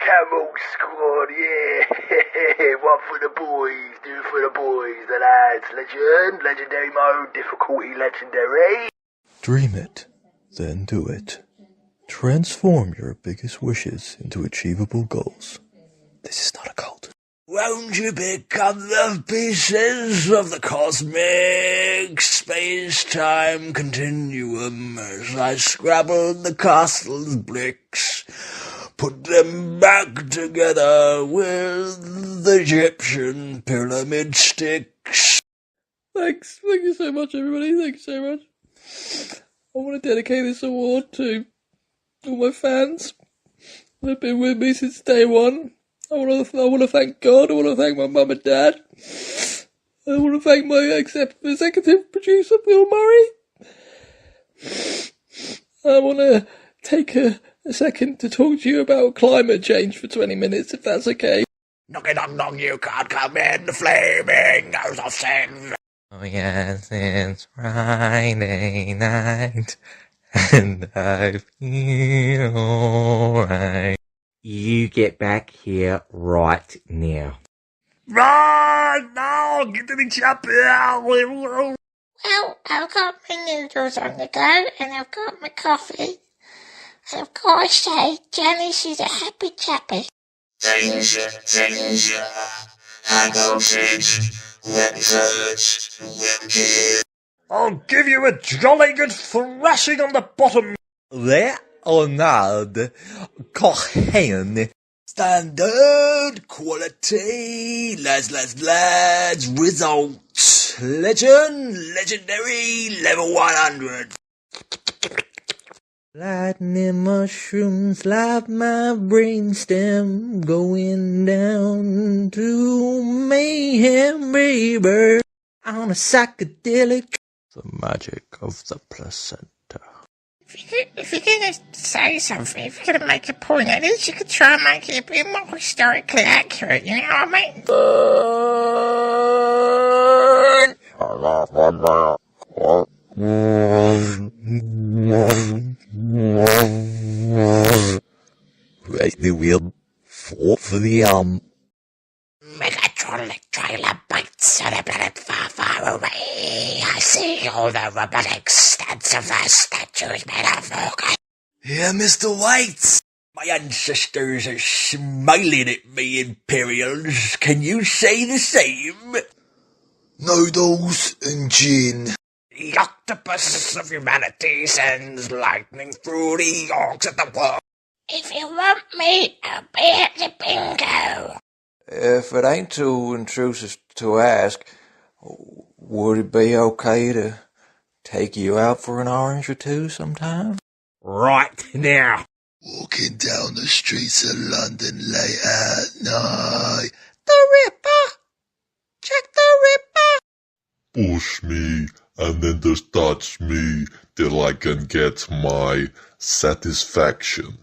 Camel Squad, yeah. One for the boys, two for the boys, the lads. Legendary mode, difficulty legendary. Dream it, then do it. Transform your biggest wishes into achievable goals. This is not a cult. Won't you become the pieces of the cosmic space-time continuum as I scrabble the castle's bricks, put them back together with the Egyptian pyramid sticks? Thanks. Thank you so much, everybody. Thank you so much. I want to dedicate this award to all my fans who have been with me since day one. I want to thank God. I want to thank my mum and dad. I want to thank my executive producer, Bill Murray. I want to take a second to talk to you about climate change for 20 minutes, if that's okay. Knock, you can't come in, the flaming nose of sin. Oh yes, it's Friday night, and I feel alright. You get back here right now. Right now, get to the chopper. Well, I've got my noodles on the go, and I've got my coffee. And I've got to say, Jenny, she's a happy chappy. I'll give you a jolly good thrashing on the bottom. Leonard Cohen. Standard, quality, lads, results. Legendary, level 100. Lightning mushrooms like my brainstem, going down to mayhem river on a psychedelic. The magic of the placenta. If you're going to say something, if you're going to make a point, at least you could try and make it a bit more historically accurate, you know what I mean? Raise the wheel, fall for the Megatron trailer bites on a planet far, far away. I see all the robotic stats of the statues made of organ. Yeah, Mr. White. My ancestors are smiling at me, Imperials. Can you say the same? Noodles and gin. The octopus of humanity sends lightning through the orcs at the wall. If you want me, I'll be at the bingo. If it ain't too intrusive to ask, would it be okay to take you out for an orange or two sometime? Right now. Walking down the streets of London late at night. The Ripper! Check the Ripper! Push me and then just touch me till I can get my satisfaction.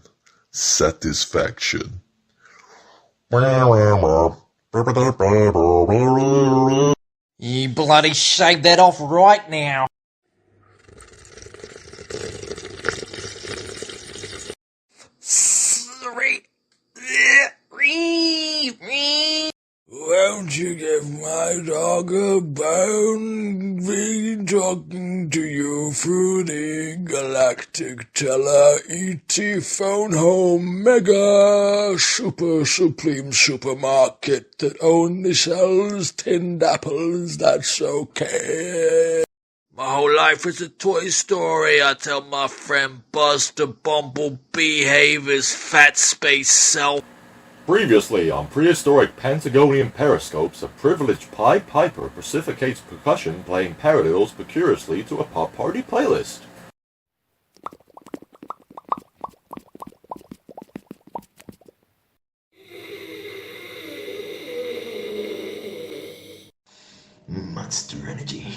You bloody shave that off right now. Won't you give my dog a bone? Be talking to you through the galactic tele-ET phone home mega super supreme supermarket that only sells tinned apples. That's okay. My whole life is a toy story. I tell my friend Buzz to behave his fat space self. Previously on Prehistoric Pentagonian Periscopes, a privileged Pied Piper pacificates percussion playing paradiddles curiously to a pop party playlist. Monster energy.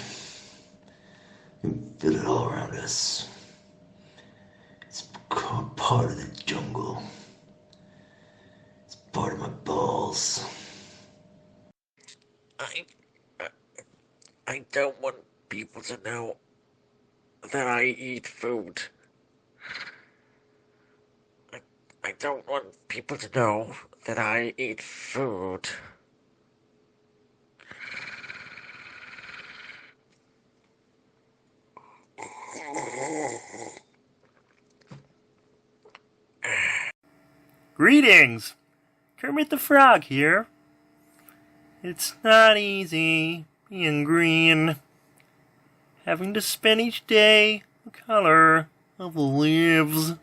You feel it all around us. It's part of the jungle. Part of my balls. I don't want people to know that I eat food. I don't want people to know that I eat food. Greetings! Kermit the Frog here. It's not easy being green, having to spend each day the color of the leaves.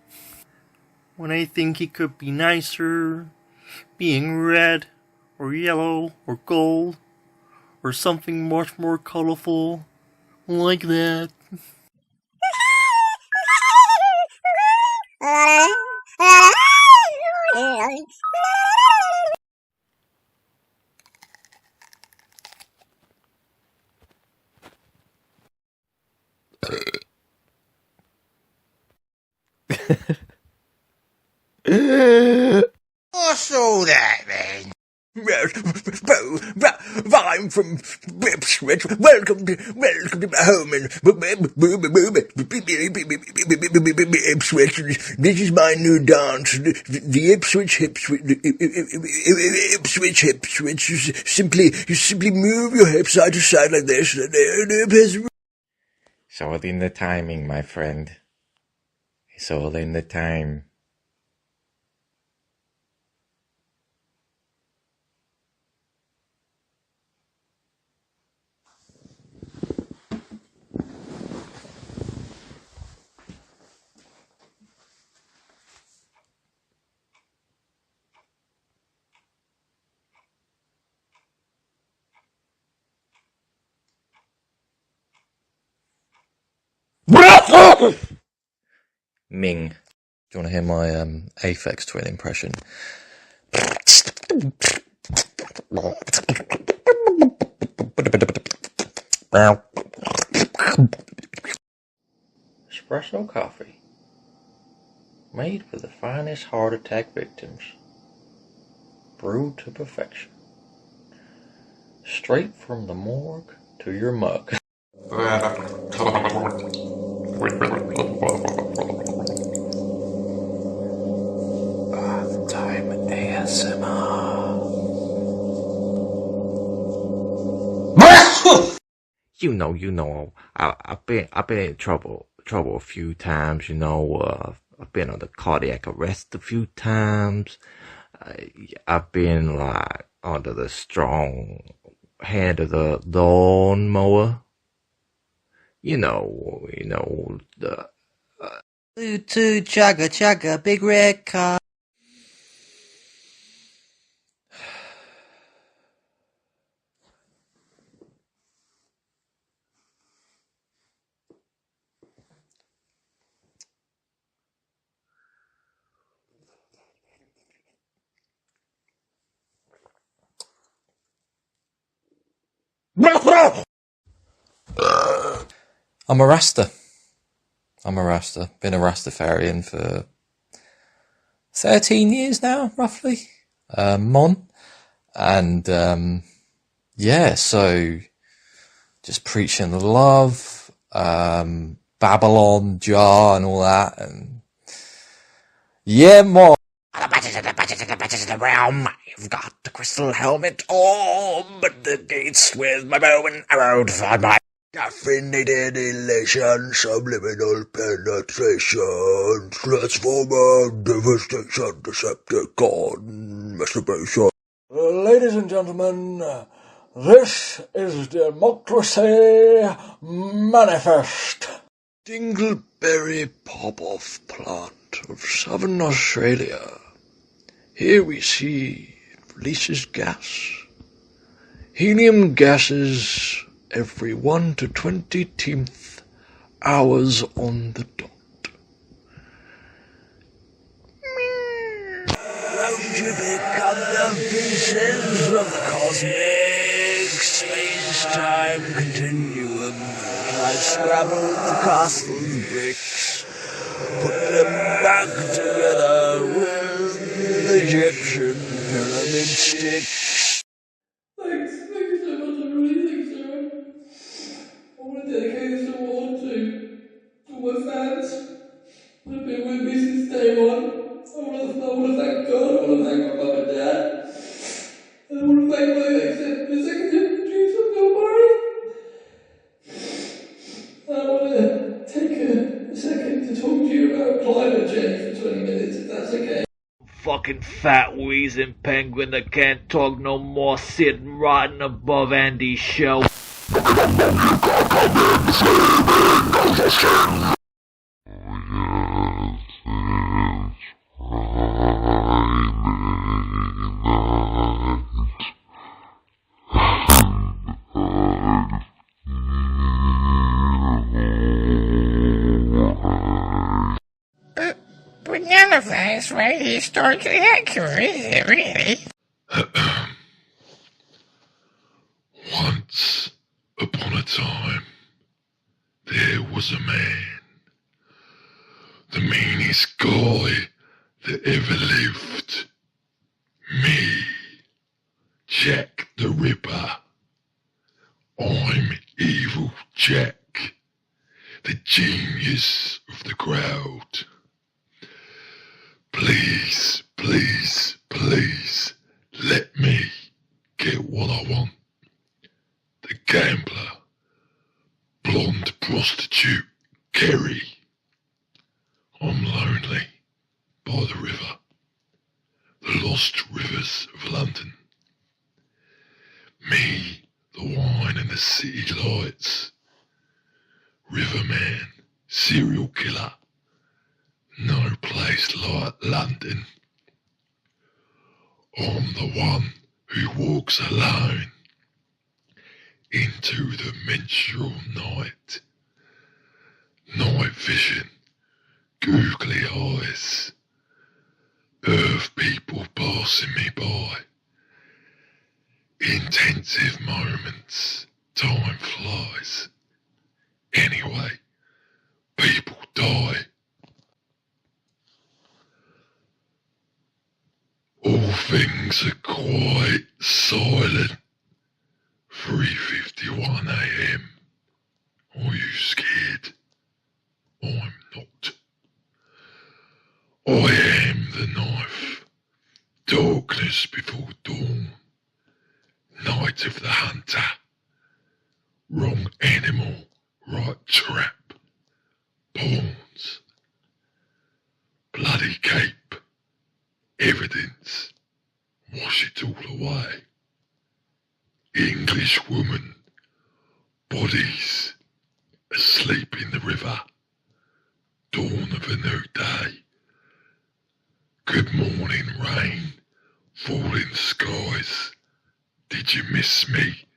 When I think it could be nicer, being red, or yellow, or gold, or something much more colorful, like that. So that then. I'm from Ipswich. Welcome to my home in Ipswich. This is my new dance, the Ipswich hips. Ipswich hips. You simply move your hips side to side like this. It's all in the timing, my friend. It's all in the time. Ming. Do you want to hear my Aphex Twin impression? Espresso coffee. Made for the finest heart attack victims. Brewed to perfection. Straight from the morgue to your mug. Bath time ASMR. You know, I've been in trouble a few times, I've been under cardiac arrest a few times. I've been like under the strong hand of the lawnmower. The Bluetooth chugga, big red car. I'm a Rasta. Been a Rastafarian for 13 years now, roughly. Mon. And, so just preaching the love, Babylon, Jar, and all that. And yeah, Mon. The badges of the realm. You've got the crystal helmet on, but the gates with my bow and arrow to find my Caffeinated elation, subliminal penetration, transformer, devastation, Decepticon, masturbation. Ladies and gentlemen, this is Democracy Manifest. Dingleberry pop-off plant of southern Australia. Here we see releases gas. Helium gases every 1 to 20th hours on the dot. Won't you pick up the pieces of the cosmic space-time continuum? I scrabbled the castle's bricks, put them back together with Egyptian pyramid sticks. Thanks so much, everybody. Thank you so much. I want to dedicate this award to all my fans who have been with me since day one. I want to fucking fat wheezing penguin that can't talk no more, sitting rotting above Andy's shelf. But none of that is very historically accurate, is it really? Once upon a time, there was a man, the meanest guy that ever lived. Me, Jack the Ripper. I'm Evil Jack, the genius of the crowd. Please, please, please, let me get what I want. The gambler, blonde prostitute, Kerry. I'm lonely by the river, the lost rivers of London. Me, the wine and the city lights. Riverman, serial killer. No place like London. I'm the one who walks alone into the menstrual night. Night vision, googly eyes, earth people passing me by. Intensive moments, time flies. Anyway, people die. All things are quite silent. 3:51 AM. Are you scared? I'm not. I am the knife. Darkness before dawn. Night of the hunter. Wrong animal, right trap. Pawns. Bloody cape. Evidence. Wash it all away. English woman. Bodies. Asleep in the river. Dawn of a new day. Good morning, rain. Falling skies. Did you miss me,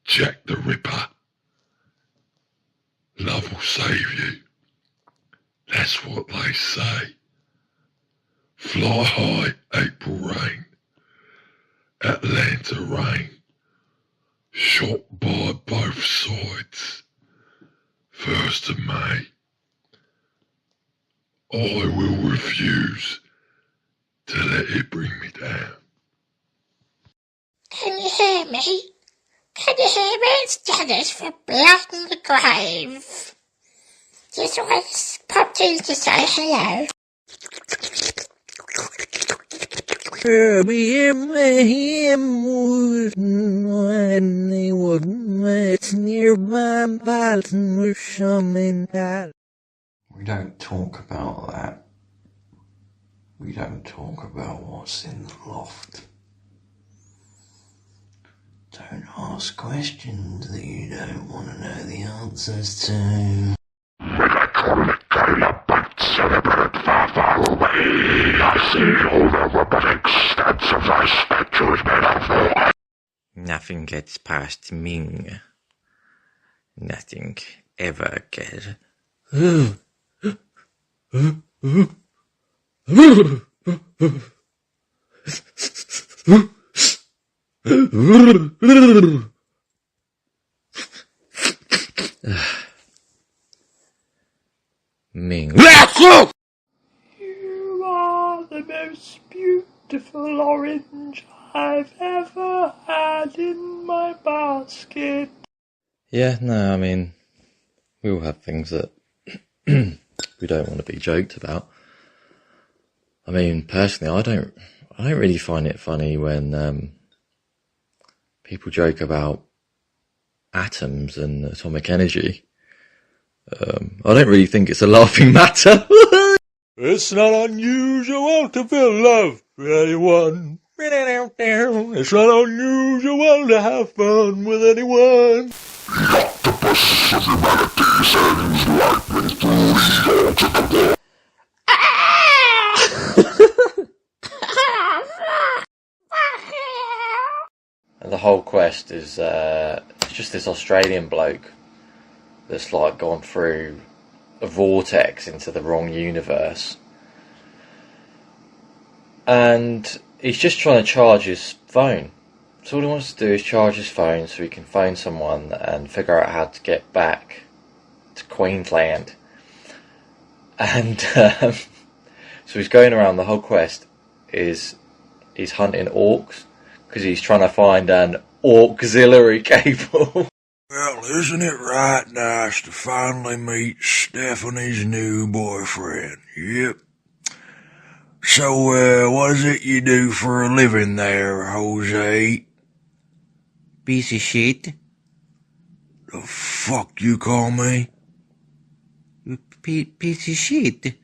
Jack the Ripper? Love will save you. That's what they say. Fly high, April rain. Atlanta rain. Shot by both sides. 1st of May. I will refuse to let it bring me down. Can you hear me? Can you hear me? It's Janice from Beyond the Grave. Just wanted to pop in to say hello. We don't talk about that. We don't talk about what's in the loft. Don't ask questions that you don't want to know the answers to. Nothing gets past Ming. Nothing ever gets. Ming. You are the most beautiful orange I've ever had in my basket. Yeah, no, I mean, we all have things that we don't want to be joked about. I mean, personally, I don't really find it funny when people joke about atoms and atomic energy. I don't really think it's a laughing matter. It's not unusual to feel love with anyone. It's not unusual to have fun with anyone. And the whole quest is it's just this Australian bloke that's like gone through a vortex into the wrong universe, and he's just trying to charge his phone. So all he wants to do is charge his phone so he can phone someone and figure out how to get back to Queensland. And so he's going around. The whole quest is he's hunting orcs because he's trying to find an auxiliary cable. Well, isn't it right nice to finally meet Stephanie's new boyfriend? Yep. So, what is it you do for a living there, Jose? Piece of shit. The fuck you call me? Piece of shit.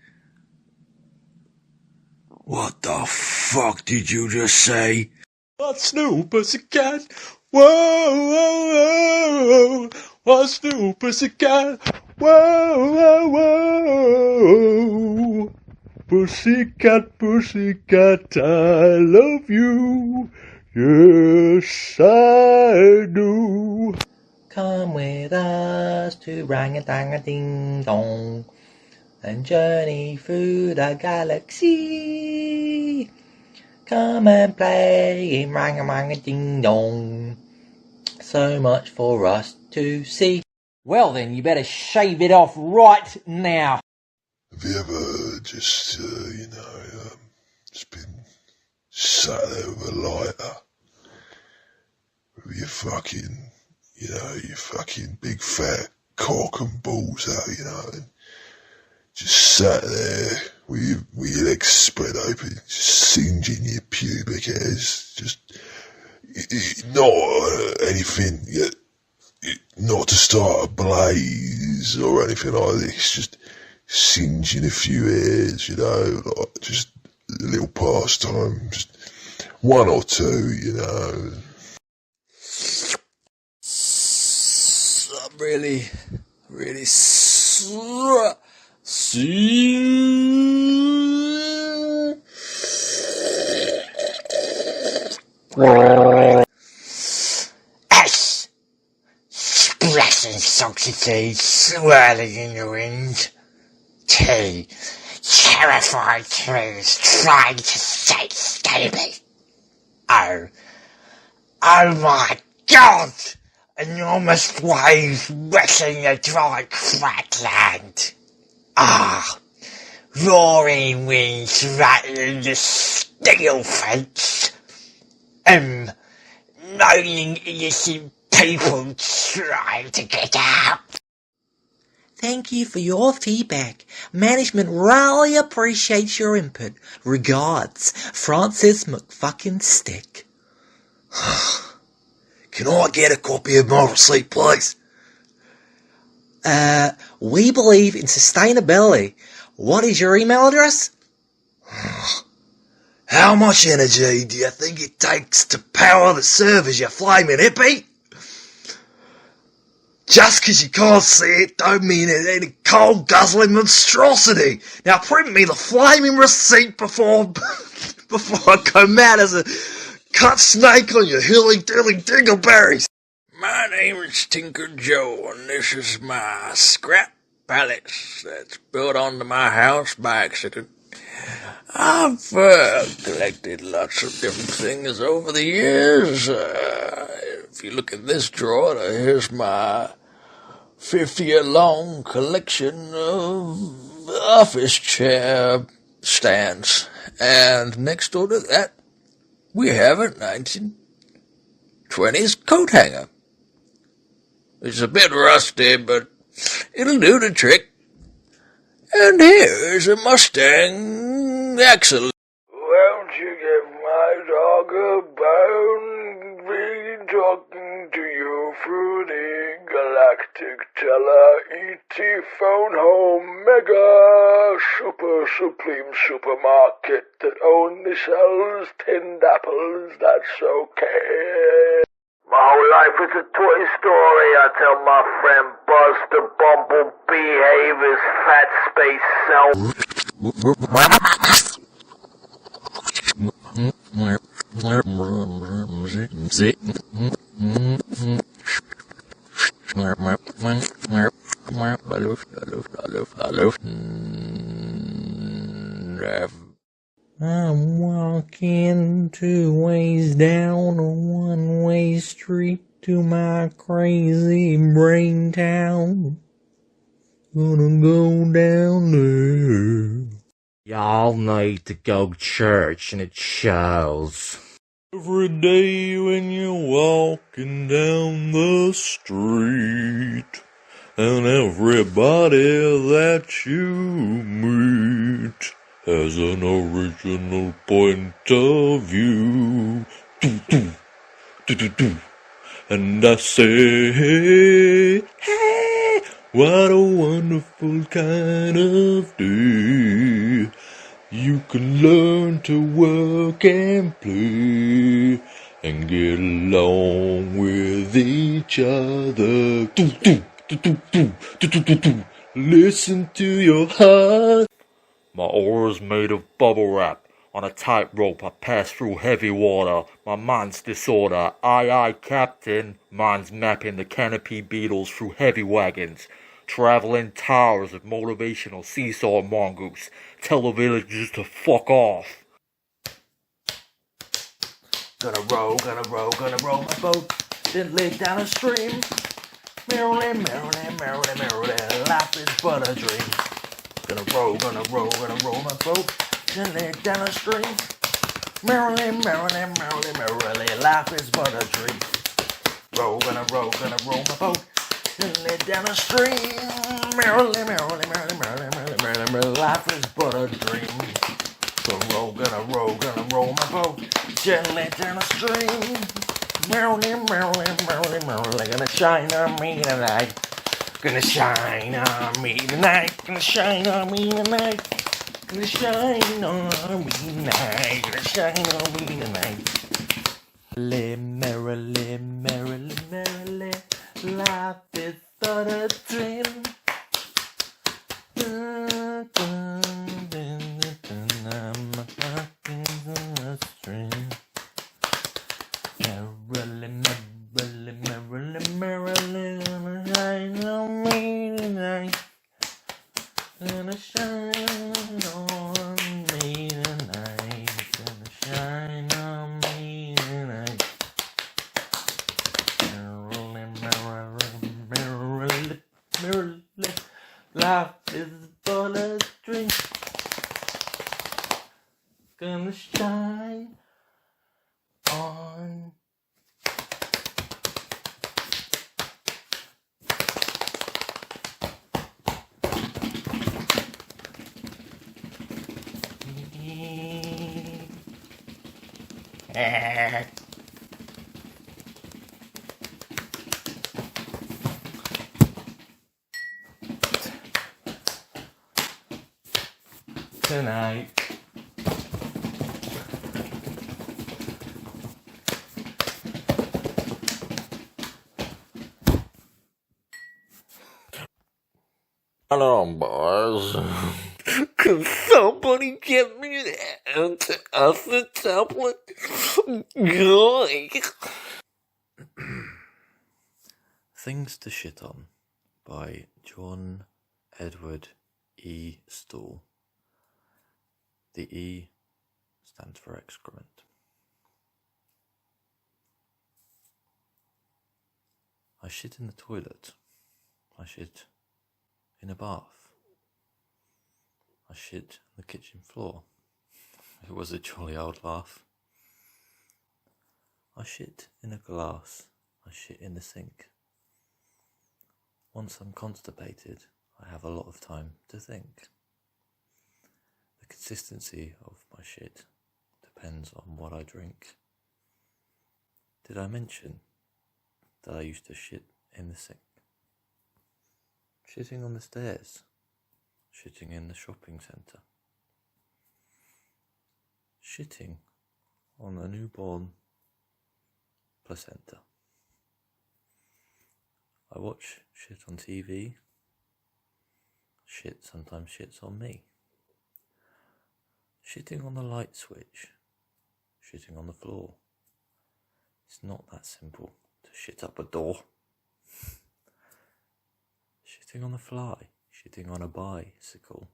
What the fuck did you just say? What's new, pussycat? Whoa, whoa, whoa. What's new, pussycat? Whoa, whoa, whoa. Pussycat, pussycat, I love you. Yes, I do. Come with us to rang-a-dang-a-ding-dong and journey through the galaxy. Come and play in rang-a-rang-a-ding-dong. So much for us to see. Well then, you better shave it off right now. Have you ever just, just been sat there with a lighter with your fucking, your fucking big fat cock and balls out, and just sat there with your legs spread open, just singeing your pubic hairs, just not anything, not to start a blaze or anything like this, just singeing a few hairs, like just a little pastime, just one or two, I'm really Ash! Splashing salty tea swirling in the wind. Tea. Terrified crews trying to escape me. Oh my God! Enormous waves wetting the dry crackland. Roaring winds rattling the steel fence. Moaning innocent people trying to get out. Thank you for your feedback. Management really appreciates your input. Regards, Francis McFucking-Stick. Can I get a copy of my receipt, please? We believe in sustainability. What is your email address? How much energy do you think it takes to power the servers, you flaming hippie? Just 'cause you can't see it don't mean it ain't a cold guzzling monstrosity. Now print me the flaming receipt before I go mad as a cut snake on your hilly-dilly dingleberries. My name is Tinker Joe, and this is my scrap palace that's built onto my house by accident. I've collected lots of different things over the years. If you look in this drawer, here's my 50-year-long collection of office chair stands. And next door to that, we have a 1920s coat hanger. It's a bit rusty, but it'll do the trick. And here's a Mustang Axle. Won't you give my dog a bone? Be talking to you through the galactic teller ET phone home mega super supreme supermarket that only sells tinned apples, that's okay. My whole life is a toy story. I tell my friend Buzz the Bumblebee behave his fat space self. I'm walking 2 ways down a 1-way street to my crazy brain town. Gonna go down there. Y'all need to go to church and it shows. Every day when you're walking down the street, and everybody that you meet has an original point of view. And I say, hey, what a wonderful kind of day. You can learn to work and play and get along with each other. Listen to your heart. My aura's made of bubble wrap. On a tightrope I pass through heavy water. My mind's disorder. Aye aye captain. Mine's mapping the canopy beetles through heavy wagons. Traveling towers of motivational seesaw mongoose. Tell the villagers to fuck off. Gonna row my boat. Then lay down a stream. Merrily, life is but a dream. Gonna row my boat. Then lay down a stream. Merrily, life is but a dream. Gonna row my boat. Then lay down a stream. Merrily, life is but a dream. Gonna row my boat. Gently down a stream. Merrily, gonna shine on me tonight. Gonna shine on me tonight. Gonna shine on me tonight. Gonna shine on me tonight. Gonna shine on me tonight. Merrily, life is but a dream. Merrily, shine on me tonight. Gonna shine on me tonight. Gonna shine on me tonight. Merrily, life is but a dream. Gonna shine on tonight. Hello, boys. Can somebody get me out of the tablet? Things to Shit On by John Edward E. Stoll. The E stands for excrement. I shit in the toilet. I shit in a bath. I shit on the kitchen floor. It was a jolly old laugh. I shit in a glass. I shit in the sink. Once I'm constipated, I have a lot of time to think. The consistency of my shit depends on what I drink. Did I mention that I used to shit in the sink? Shitting on the stairs. Shitting in the shopping centre. Shitting on a newborn placenta. I watch shit on TV. Shit sometimes shits on me. Shitting on the light switch. Shitting on the floor. It's not that simple to shit up a door. Shitting on the fly. Shitting on a bicycle.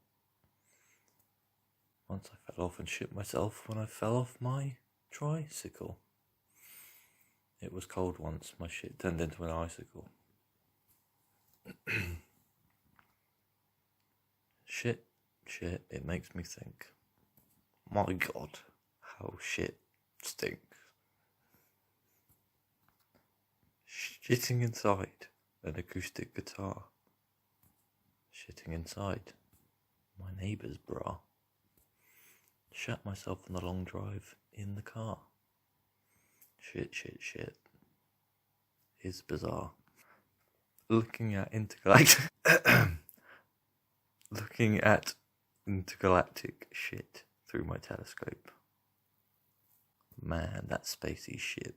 Once I fell off and shit myself when I fell off my tricycle. It was cold once, my shit turned into an icicle. Shit, it makes me think. My God, how shit stinks. Shitting inside an acoustic guitar. Shitting inside my neighbour's bra. Shat myself on the long drive in the car. Shit. It's bizarre. Looking at intergalactic shit through my telescope. Man, that spacey shit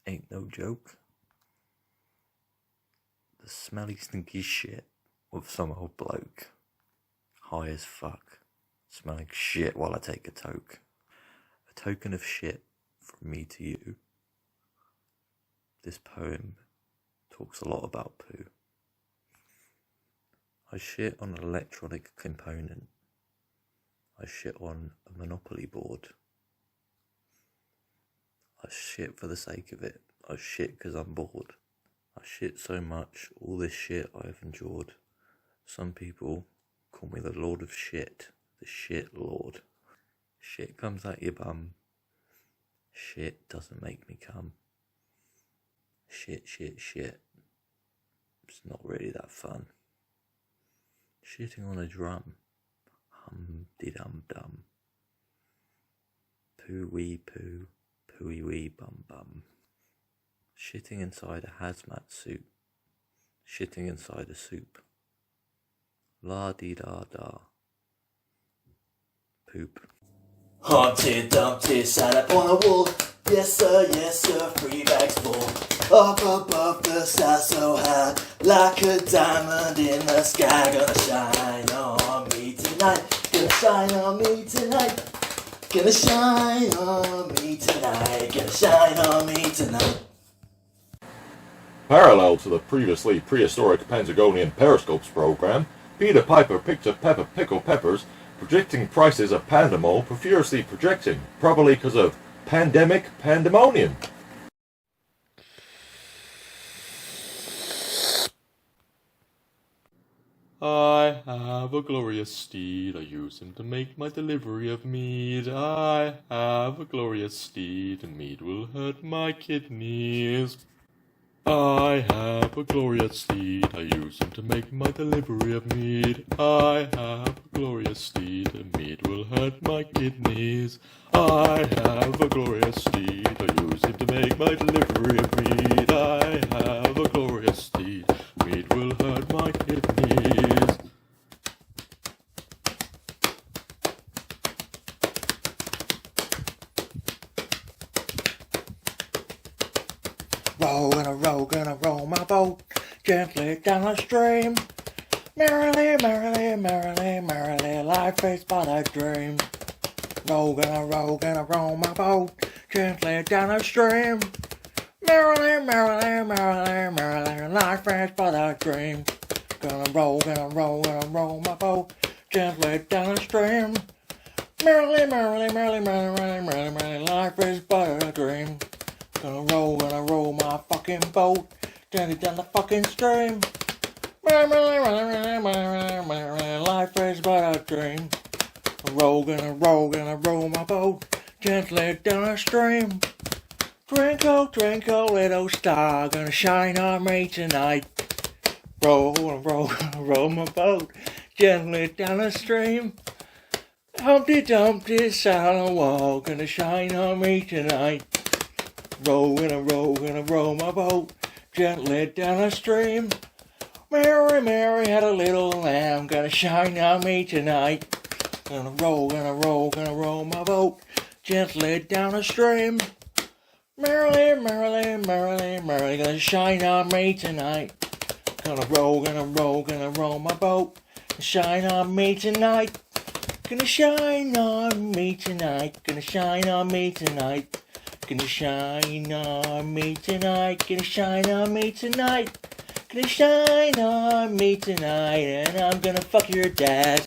ain't no joke. The smelly, stinky shit of some old bloke, high as fuck, smelling shit while I take a toke. A token of shit from me to you. This poem talks a lot about poo. I shit on an electronic component. I shit on a Monopoly board. I shit for the sake of it. I shit because I'm bored. I shit so much, all this shit I have endured. Some people call me the Lord of Shit, the Shit Lord. Shit comes out your bum. Shit doesn't make me come. Shit. It's not really that fun. Shitting on a drum. Hum-de-dum-dum. Poo-wee poo, pooey-wee bum-bum. Shitting inside a hazmat suit. Shitting inside a soup. La-dee-da-da. Poop. Humpty Dumpty sat up on a wall. Yes sir, 3 bags full. Up above the sky so high, like a diamond in the sky. Gonna shine on me tonight. Gonna shine on me tonight. Gonna shine on me tonight. Gonna shine on me tonight. Parallel to the previously prehistoric Pentagonian Periscopes program, Peter Piper picked up Pepper Pickle Peppers, predicting prices of Pandemol, profusely projecting, probably because of pandemic pandemonium. I have a glorious steed, I use him to make my delivery of mead. I have a glorious steed, and mead will hurt my kidneys. I have a glorious steed, I use him to make my delivery of mead. I have a glorious steed, and mead will hurt my kidneys. I have a glorious steed, I use him to make my delivery of mead. I have a glorious steed, mead will hurt my kidneys. Gonna roll my boat gently down the stream. Merrily, life is but a dream. Gonna roll my boat gently down the stream. Merrily, life is but a dream. Gonna roll my boat gently down the stream. Merrily, life is but a dream. Gonna roll my fucking boat gently down the fucking stream. Life is but a dream. Gonna roll my boat gently down the stream. Twinkle, little star, gonna shine on me tonight. Roll my boat gently down the stream. Humpty Dumpty sat on a wall, gonna shine on me tonight. Gonna roll my boat gently down the stream. Mary, Mary had a little lamb, gonna shine on me tonight. Gonna roll my boat gently down the stream. Merrily, merrily, merrily, merrily, gonna shine on me tonight. Gonna roll my boat, shine on me tonight. Gonna shine on me tonight, gonna shine on me tonight. Gonna shine on me tonight, gonna shine on me tonight. Gonna shine on me tonight, and I'm gonna fuck your dad.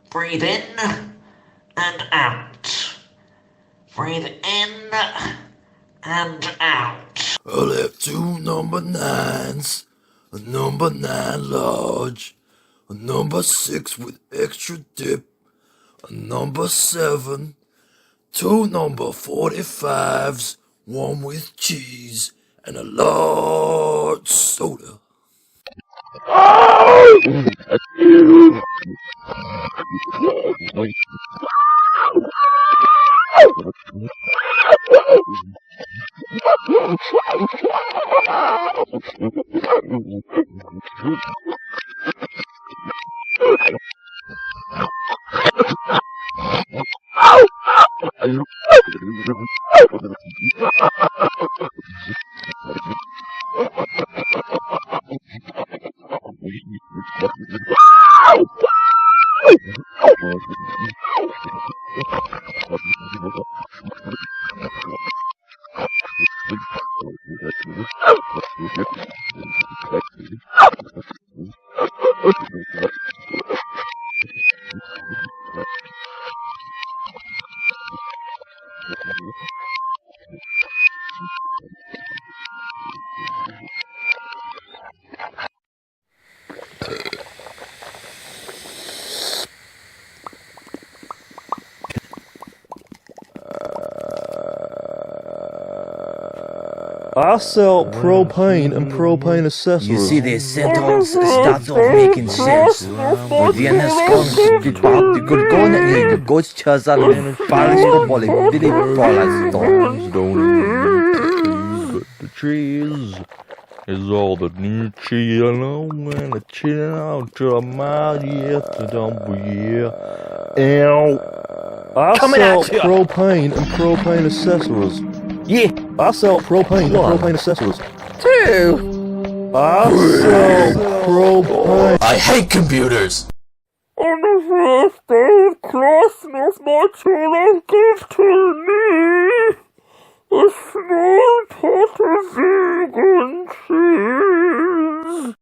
Breathe in and out. Breathe in and out. I'll have 2 number 9s, a number 9 large, a number 6 with extra dip, a number 7, 2 number 45s, 1 with cheese, and a large soda. I sell propane and propane accessories. You see, this sentence starts off making sense. But then it's gone to pop the good gun and the ghost chas out of Paris football and Billy Paul's But the trees is all the new cheese, you know, and the chill out to my year to dump year. And I sell propane and propane accessories. Yeah, I sell propane and propane accessories. 2. I sell propane. I hate computers! On the first day of Christmas, my children gave to me a small pot of vegan cheese.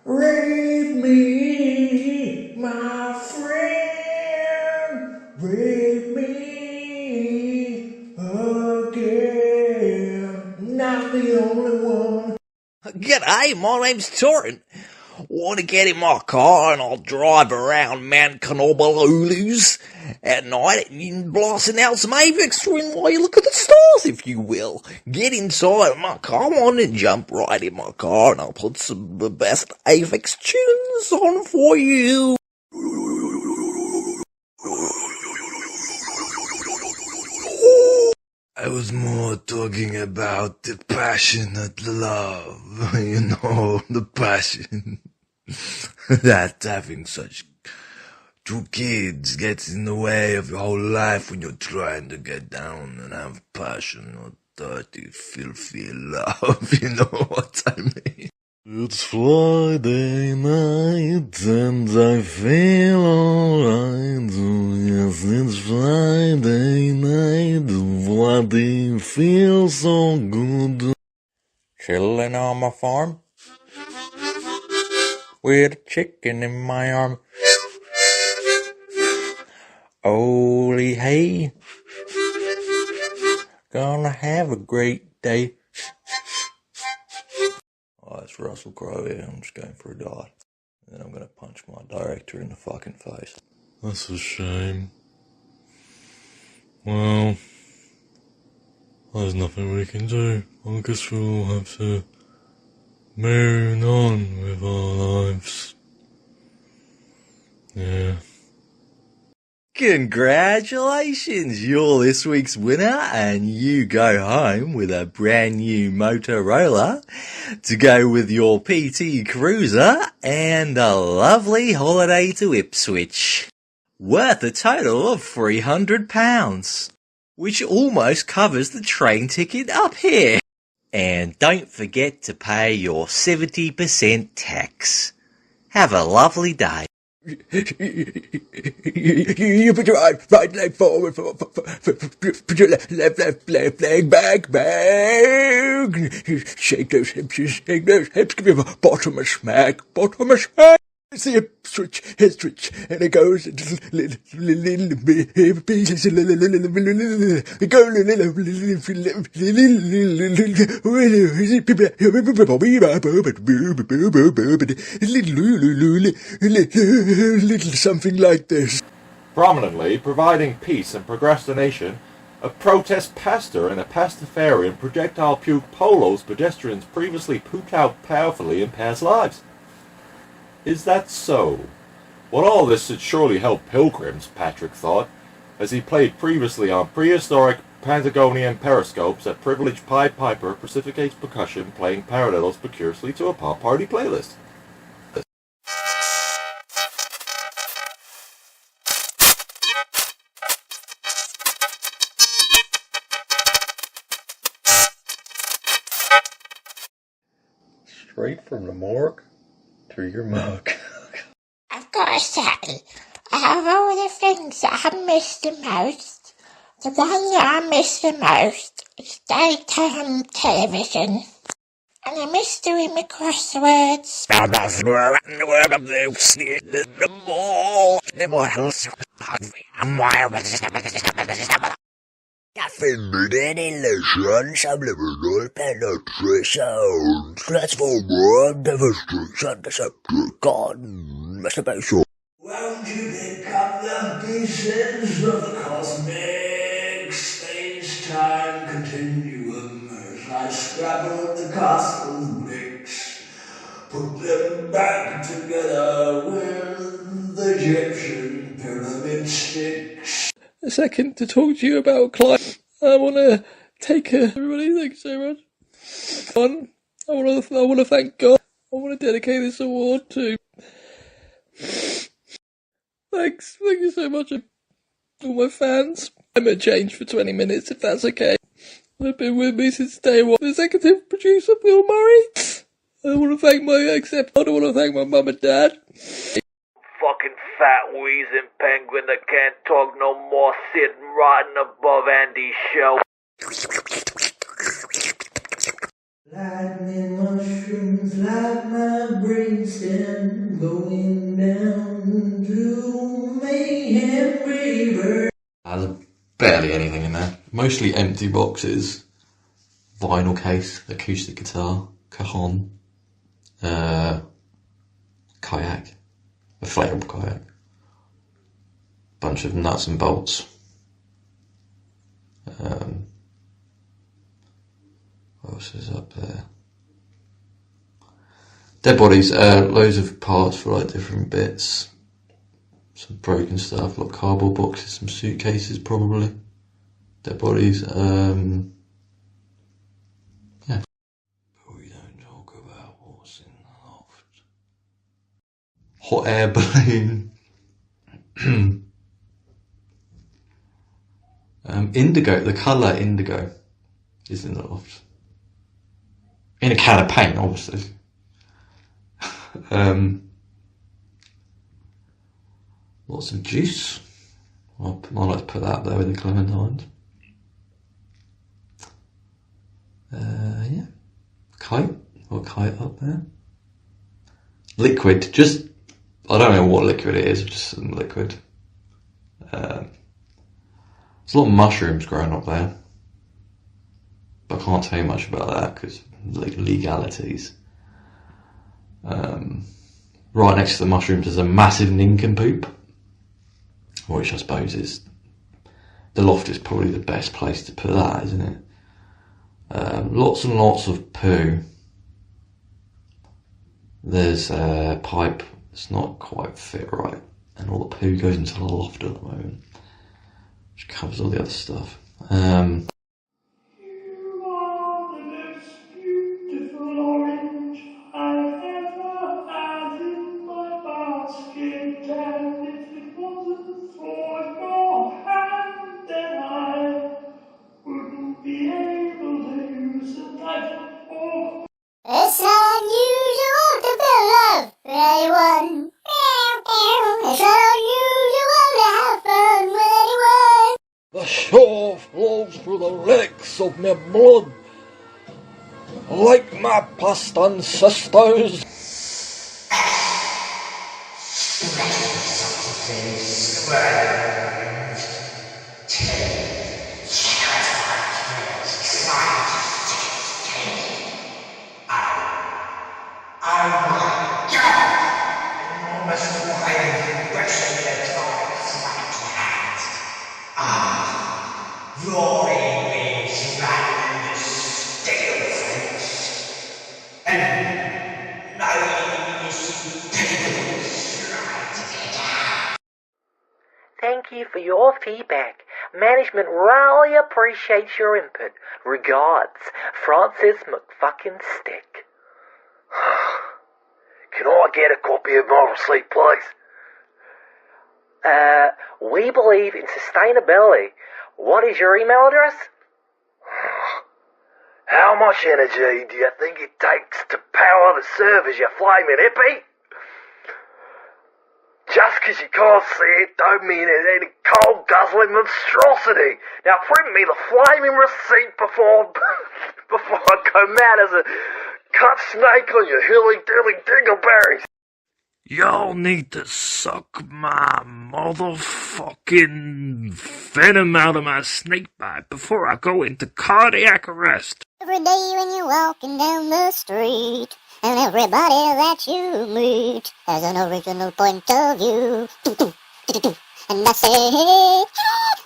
Rape me, my friend. Rape me again. Not the only one. G'day, my name's Torrent. Want to get in my car and I'll drive around Mount Canobalulus at night and blasting out some Avex while you look at the stars, if you will. Get inside of my car, and jump right in my car and I'll put some of the best Avex tunes on for you. I was more talking about the passionate love, you know, the passion that having such 2 kids gets in the way of your whole life when you're trying to get down and have passion or dirty, filthy love, you know what I mean? It's Friday night and I feel alright. Oh yes, it's Friday night. Why do you feel so good? chilling on my farm with a chicken in my arm. Holy hey, gonna have a great day. Oh, it's Russell Crowe here. I'm just going for a dive. And then I'm gonna punch my director in the fucking face. That's a shame. Well, there's nothing we can do. I guess we'll have to move on with our lives. Yeah. Congratulations, you're this week's winner, and you go home with a brand new Motorola to go with your PT Cruiser and a lovely holiday to Ipswich, worth a total of £300, which almost covers the train ticket up here. And don't forget to pay your 70% tax. Have a lovely day. You put your right leg forward, put your left leg back. Shake those hips, give your bottom a smack. It's the hip switch, and it goes little pieces, it goes little something like this. Prominently providing peace and procrastination, a protest pastor and a pastafarian projectile puke polos pedestrians previously pooped out powerfully in past lives. Is that so? Well, all this should surely help pilgrims, Patrick thought, as he played previously on prehistoric Patagonian periscopes that privileged Pied Piper precipitates percussion playing parallels precariously to a pop party playlist. Straight from the morgue to your mug. I've got to say, out of all the things that I miss the most, the one that I miss the most is daytime television. And I miss doing my crosswords. Illusion, subliminal penetration, transformer, demonstration, decepticon, masturbation. Won't you pick up the pieces of the cosmic space-time continuum as I scrabble the castle's bricks, put them back together with the Egyptian pyramid sticks. A second to talk to you about climate. I want to take everybody, thank you so much. I want to thank God. I want to dedicate this award to. Thanks, thank you so much, all my fans. I'm going to change for 20 minutes, if that's okay. They've been with me since day one. The executive producer, Bill Murray. I want to thank I want to thank my mum and dad. Fucking fat wheezing penguin that can't talk no more, sitting rotting above Andy's show. Lightning mushrooms like my brainstem going down to mayhem river. There's barely anything in there. Mostly empty boxes. Vinyl case, acoustic guitar, cajon, kayak, a inflatable kayak, bunch of nuts and bolts. What else is up there? Dead bodies, loads of parts for like different bits. Some broken stuff, like cardboard boxes, some suitcases probably. Dead bodies, yeah. But we don't talk about what's in the loft. Hot air balloon. Indigo, the colour indigo is in the loft. In a can of paint, obviously. Lots of juice. I like to put that up there with the clementines. Yeah. kite or kite up there. Liquid, just, I don't know what liquid it is, just some liquid. There's a lot of mushrooms growing up there, but I can't tell you much about that because legalities. Right next to the mushrooms is a massive nincompoop, which I suppose is, the loft is probably the best place to put that, isn't it? Lots and lots of poo. There's a pipe that's not quite fit right, and all the poo goes into the loft at the moment, which covers all the other stuff. You are the most beautiful orange I've ever had in my basket, and if it wasn't for your hand, then I wouldn't be able to use a knife and fork. It's unusual to feel love for anyone. It's unusual to have fun with anyone. The shore flows through the legs of my blood, like my past ancestors. Roaring waves rattling the steel fence, and nameless tables trying to get out. Thank you for your feedback. Management really appreciates your input. Regards, Francis McFucking-Stick. Can I get a copy of my receipt, please? We believe in sustainability. What is your email address? How much energy do you think it takes to power the servers, you flaming hippie? Just 'cause you can't see it don't mean it's any cold guzzling monstrosity. Now print me the flaming receipt before I go mad as a cut snake on your hilly-dilly dingleberries. Y'all need to suck my motherfucking venom out of my snake bite before I go into cardiac arrest. Every day when you're walking down the street, and everybody that you meet has an original point of view. And I say, hey,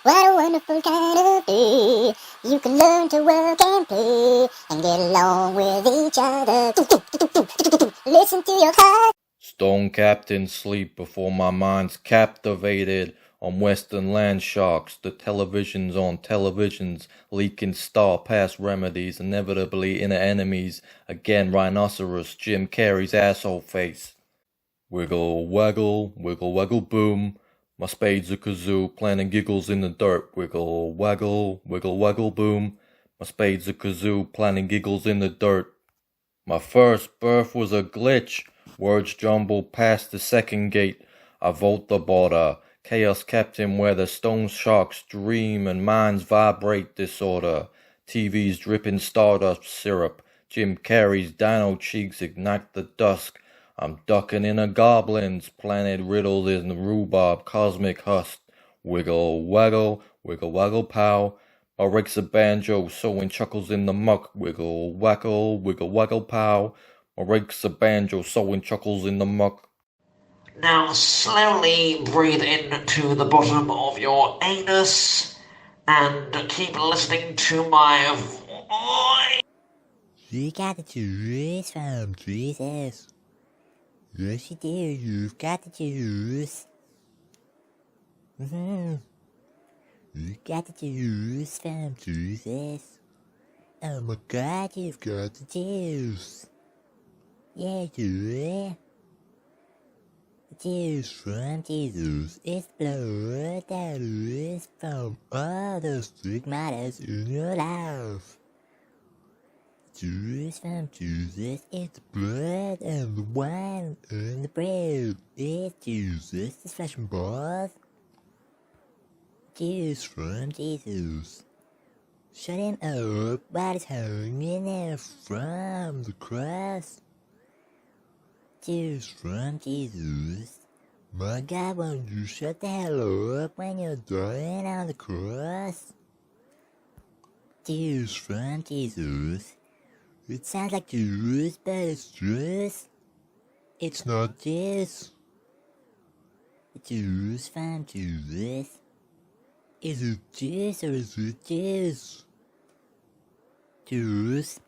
what a wonderful kind of day. You can learn to work and play and get along with each other. Listen to your heart. Stone captains sleep before my mind's captivated on western land sharks. The televisions on televisions, leaking star past remedies, inevitably inner enemies. Again, rhinoceros, Jim Carrey's asshole face. Wiggle, waggle, wiggle, waggle, boom. My spade's a kazoo, planting giggles in the dirt. Wiggle, waggle, wiggle, waggle, boom. My spade's a kazoo, planting giggles in the dirt. My first birth was a glitch. Words jumble past the second gate. I vault the border. Chaos kept him where the stone sharks dream and minds vibrate disorder. TV's dripping stardust syrup. Jim Carrey's dino cheeks ignite the dusk. I'm ducking in a goblin's planet riddled in the rhubarb cosmic husk. Wiggle waggle, wiggle waggle pow. My rakes a banjo, sowing chuckles in the muck. Wiggle waggle pow. My rakes a banjo, sowing chuckles in the muck. Now slowly breathe into the bottom of your anus and keep listening to my voice. You got the juice from Jesus. Yes, you do. You've got the juice. You got the juice from Jesus. Oh my God, you've got the juice. Yeah, you. The juice from Jesus is blood that is from all the stigmatas in your life. The juice from Jesus is the blood and the wine and the bread. It's Jesus, the flesh and blood. Juice from Jesus. Shut him up while he's hanging out from the cross. Tears from Jesus. My God, won't you shut the hell up when you're dying on the cross? Tears from Jesus. It sounds like juice, but it's juice. It's not juice. It's juice from Jesus. Is it juice or is it juice? Juice.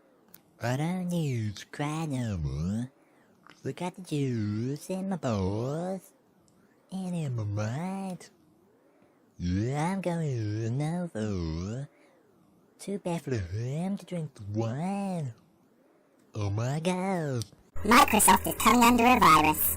I don't need to cry no more. I got the juice in my balls and in my mind. Yeah, I'm going over to Bethlehem to drink the wine. Oh my God. Microsoft is coming under a virus.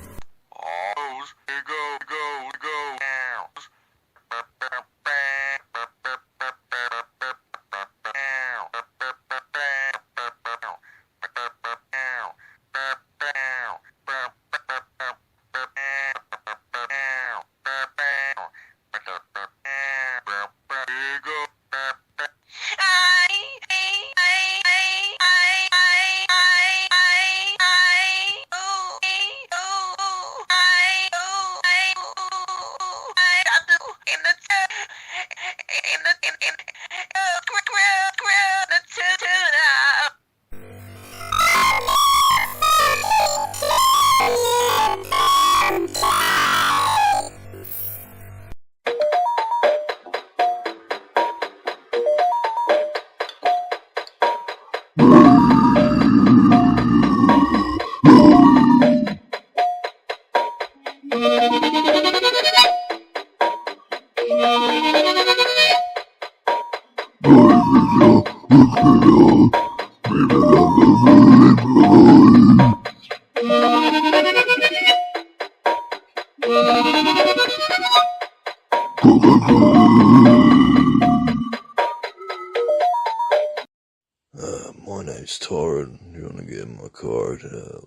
My name's Torrin. You want to get in my car to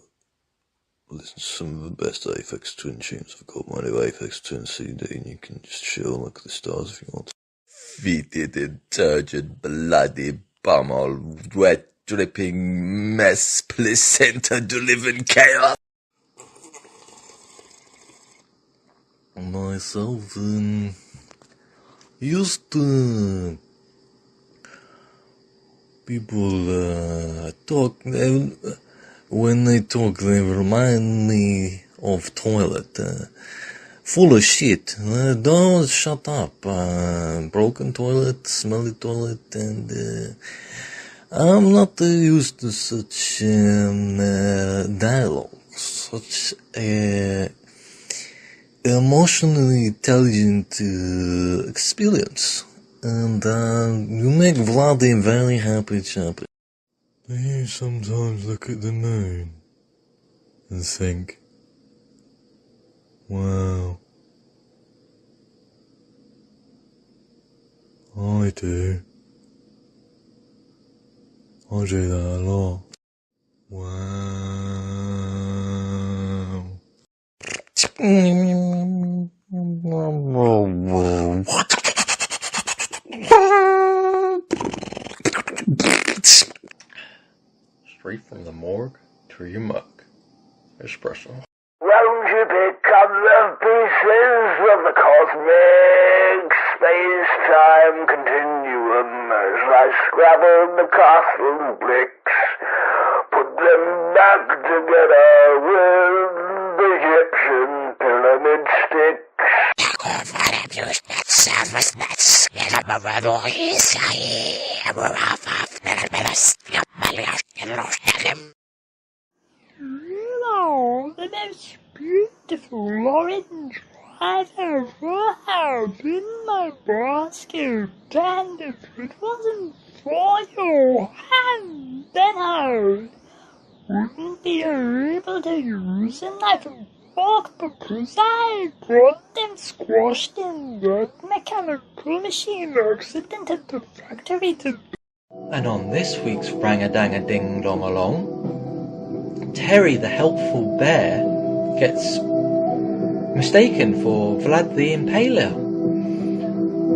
listen to some of the best Aphex Twin tunes? I've got my new Aphex Twin CD and you can just chill and look at the stars if you want. Fetid, turgid, bloody bumhole, wet, dripping mess, placenta-delivering chaos. Myself used to people talk, when they talk they remind me of toilet, full of shit. Don't shut up. Broken toilet, smelly toilet, and I'm not used to such dialogue, such emotionally intelligent experience. And you make Vladi very happy chappy. Do you sometimes look at the moon and think, wow, I do. I do that a lot. Wow. Straight from the morgue to your mug. Espresso. Won't you become the pieces of the cosmic space-time continuum as I scrabble the castle bricks, put them back together with the Egyptian pyramid sticks. Hello, the most beautiful orange I've ever had in my basket, and if it wasn't for your hand, then I wouldn't be able to use a knife and fork because I got them squashed in that mechanical machine accident at the factory today. And on this week's Rang-a-dang-a-ding-dong-along, Terry the helpful bear gets mistaken for Vlad the Impaler.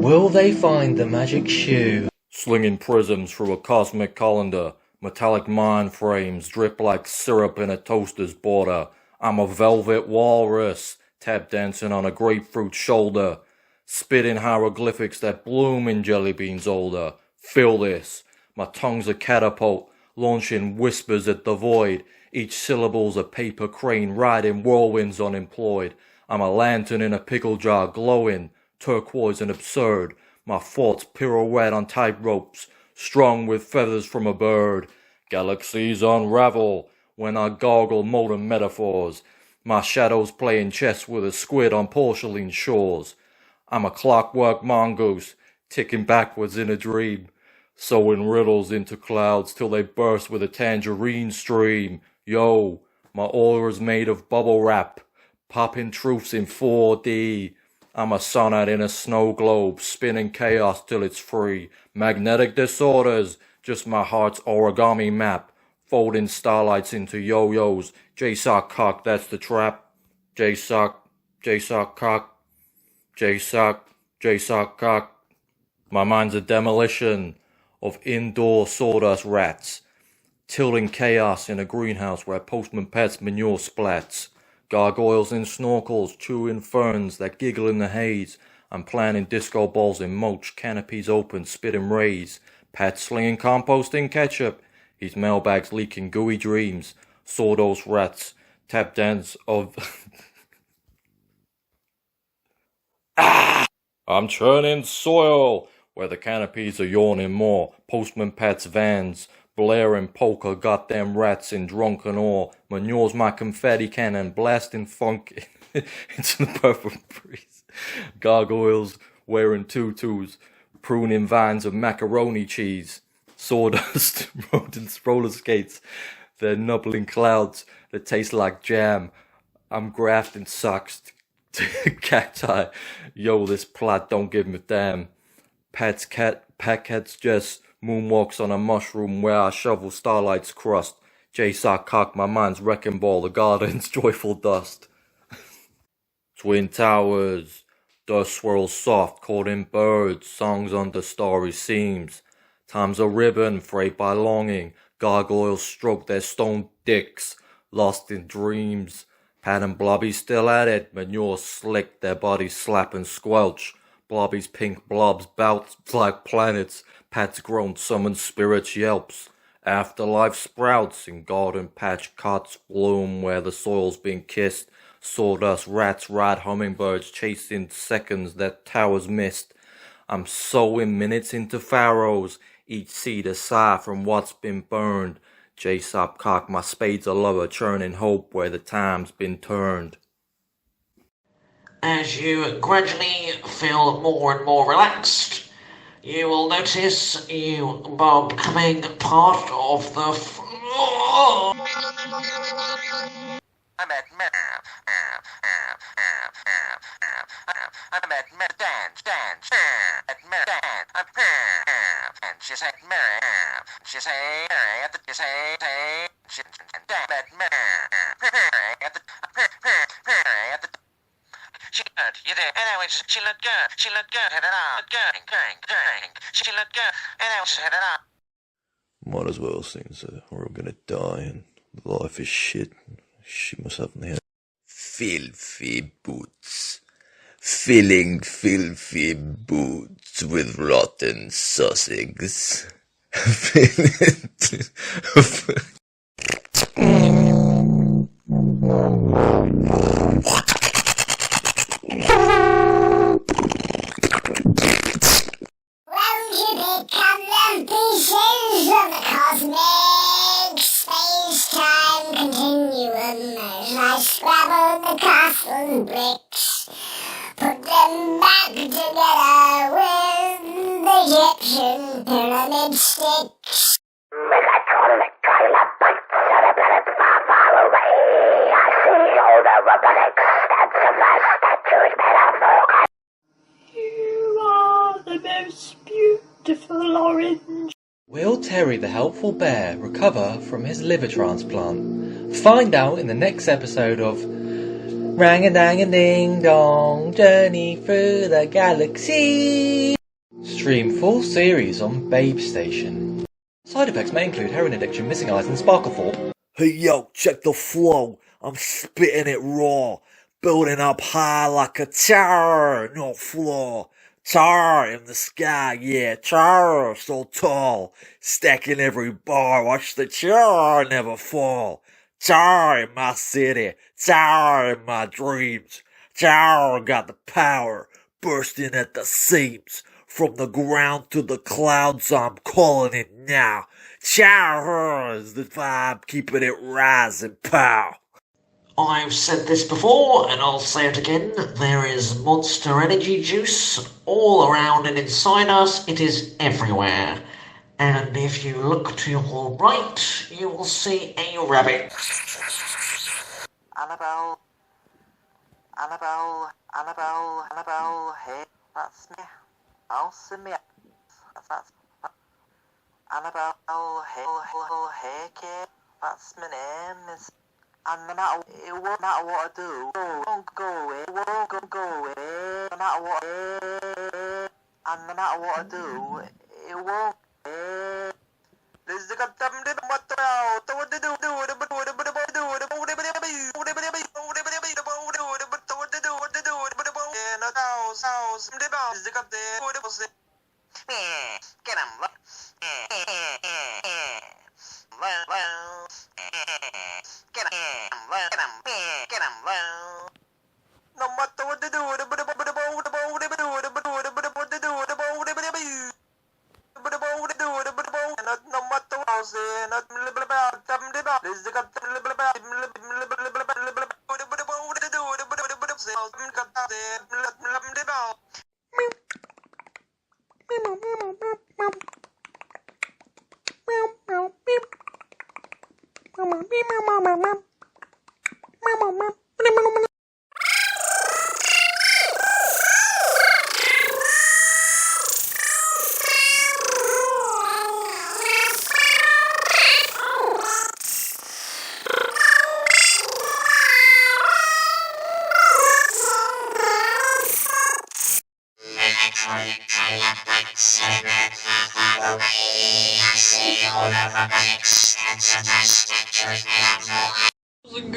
Will they find the magic shoe? Slinging prisms through a cosmic colander. Metallic mind frames drip like syrup in a toaster's border. I'm a velvet walrus, tap dancing on a grapefruit shoulder. Spitting hieroglyphics that bloom in jelly beans older. Feel this. My tongue's a catapult, launching whispers at the void. Each syllable's a paper crane riding whirlwinds unemployed. I'm a lantern in a pickle jar glowing, turquoise and absurd. My thoughts pirouette on tight ropes, strung with feathers from a bird. Galaxies unravel when I gargle modern metaphors. My shadows playing chess with a squid on porcelain shores. I'm a clockwork mongoose, ticking backwards in a dream, sewing riddles into clouds till they burst with a tangerine stream. Yo, my aura's made of bubble wrap, popping truths in 4D. I'm a sonnet in a snow globe, spinning chaos till it's free. Magnetic disorders, just my heart's origami map, folding starlights into yo-yos. J-sock cock, that's the trap. J-sock cock. J-sock cock. My mind's a demolition of indoor sawdust rats, tilting chaos in a greenhouse where Postman Pet's manure splats. Gargoyles in snorkels, chewing ferns that giggle in the haze. I'm planting disco balls in mulch, canopies open, spitting rays. Pat slinging compost in ketchup, his mailbags leaking gooey dreams. Sawdust rats, tap dance of... I'm churning soil where the canopies are yawning more. Postman Pat's vans, blaring polka, goddamn rats in drunken awe. Manure's my confetti cannon, blasting funk into the purple breeze. Gargoyles wearing tutus, pruning vines of macaroni cheese. Sawdust, rodents, roller skates, they're nubbling clouds that taste like jam. I'm grafting socks to cacti. Yo, this plot don't give me damn. Pat's just moonwalks on a mushroom where I shovel starlight's crust. J-sock cock, my mind's wrecking ball, the garden's joyful dust. Twin towers, dust swirls soft, caught in birds, songs under starry seams. Time's a ribbon, frayed by longing, gargoyles stroke their stone dicks, lost in dreams. Pat and Blobby still at it, manure slick, their bodies slap and squelch. Blobby's pink blobs bounce like planets, Pat's grown summoned spirits yelps. Afterlife sprouts in garden patch cots bloom where the soil's been kissed. Sawdust rats ride hummingbirds chasing seconds that towers missed. I'm sowing minutes into farrows, each seed a sigh from what's been burned. J-sop cock, my spade's a lover, churning hope where the time's been turned. As you gradually feel more and more relaxed, you will notice you are becoming part of the I'm at dance at and she say Mary, she say Mary at the she say she at Mary at the she good, you did, and I was she looked good, had it on, good, she looked good, and I was had it on. Might as well, since we're all gonna die and life is shit. Shit myself in the head. Filthy boots. Filling filthy boots with rotten sausages. Scrabble the castle bricks, put them back together with the Egyptian pyramid sticks. Megatronic kilobytes cerebellum far away. I see all the robotics stats of my statues made of You are the most beautiful orange. Will Terry the helpful bear recover from his liver transplant? Find out in the next episode of Rang-a-dang-a-ding-dong, Journey Through the Galaxy. Stream full series on Babe Station. Side effects may include heroin addiction, missing eyes, and Sparklethorpe. Hey yo, check the flow. I'm spitting it raw. Building up high like a tower, no floor. Tower in the sky, yeah, tower so tall. Stacking every bar, watch the tower never fall. Tower in my city, tower in my dreams. Tower got the power, bursting at the seams. From the ground to the clouds, I'm calling it now. Tower is the vibe, keeping it rising, pow. I've said this before, and I'll say it again. There is Monster Energy juice all around and inside us. It is everywhere. And if you look to your right, you will see a rabbit. Annabelle, hey, that's me. I'll see me. That's Annabelle, hey, kid. That's my name. And no matter, it won't matter what I do, won't go away, won't go away, no matter what, and no matter what I do, it won't, there's the goddamn little matter out, what they do, get him, get him, no matter what they do, no matter what I say, not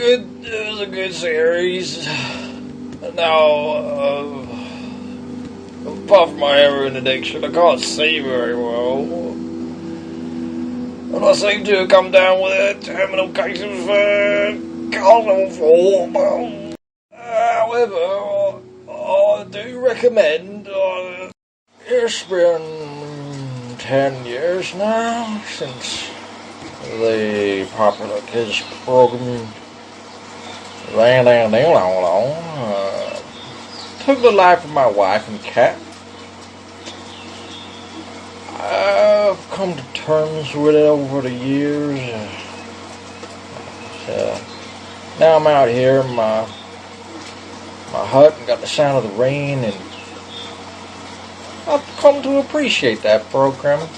It was a good series. Now, apart from my heroin addiction, I can't see very well. And I seem to have come down with a terminal case of carnal form. However, I do recommend, it's been 10 years now since the popular kids program took the life of my wife and cat. I've come to terms with it over the years. Now I'm out here in my hut and got the sound of the rain, and I've come to appreciate that program.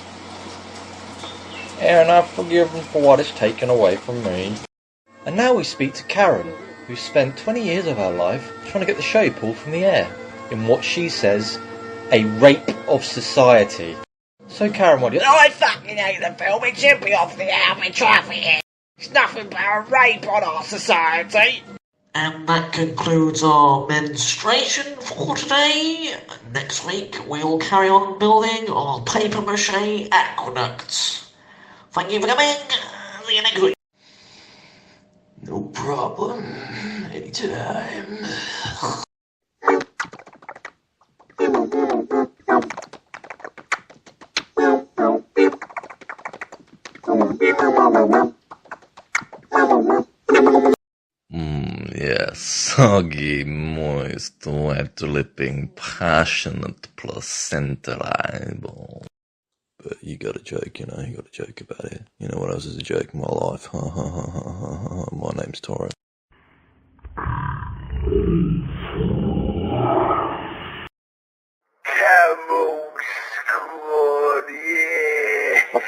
And I've forgiven for what it's taken away from me. And now we speak to Karen, who spent 20 years of her life trying to get the show pulled from the air, in what she says, a rape of society. So Karen, what do you... I fucking hate the film, it should be off the air, we traffic. It's nothing but a rape on our society. And that concludes our menstruation for today. Next week we'll carry on building our paper mache aqueducts. Thank you for coming. See you next week. No problem. Anytime. Yes, soggy, moist, wet lipping, passionate, placentalizable. But you gotta joke, you gotta joke about it. You know what else is a joke in my life? My name's Torrent. Camel squad, yeah!